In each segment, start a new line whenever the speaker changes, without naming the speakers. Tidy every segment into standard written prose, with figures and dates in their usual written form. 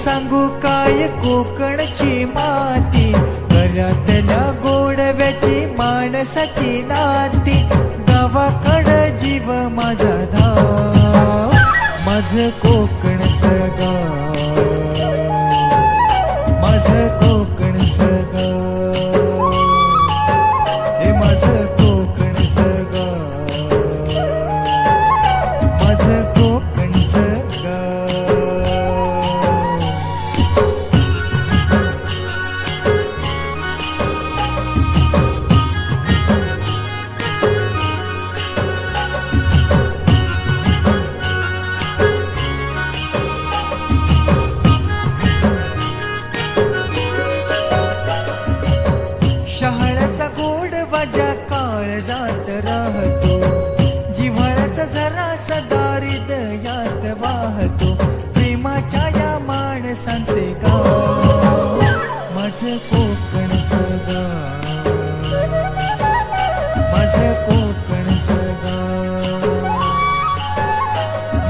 सांगू काय कोकणची माती, घरातल्या गोडव्याची माणसाची नाती, गावाकडं जीव माझा धाव, माझं कोकणचं गाव, माझं कोकणचं गाव, हे माझं कोकणचं गाव, माझं कोकणचं गाव. शहाळ्याचा गोड वाजा काळजात राहतो, जिव्हाळ्याचा झरा दारिद्र्यात वाहतो, प्रेमाच्या या माणसांचे गाव, माझं कोकणचं गाव, माझं कोकणचं गाव,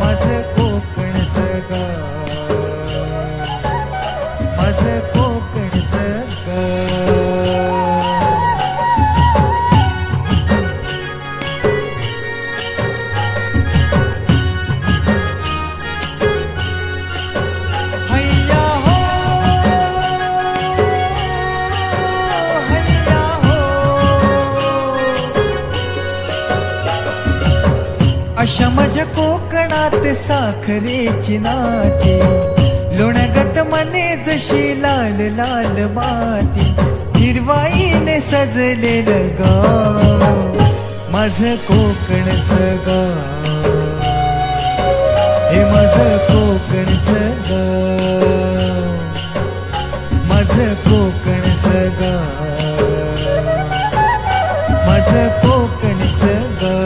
माझं कोकणचं गाव, माझं कोकणचं गाव. अशा माझ्या कोकणात साखरेची नाती, लोण्यागत मने जशी लाल लाल माती, हिरवाईने सजलेलं गाव, माझं कोकणचं गाव, हे माझं कोकणचं गाव, माझं कोकणचं गाव, माझं कोकणचं गाव.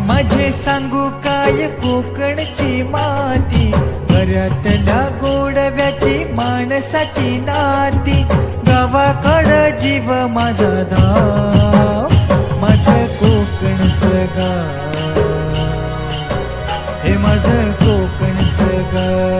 माझे सांगू काय कोकणची माती, घरातल्या गोडव्याची माणसाची नाती, गावाकडं जीव माझा धाव, माझं कोकणचं गाव, हे माझं कोकणचं गाव.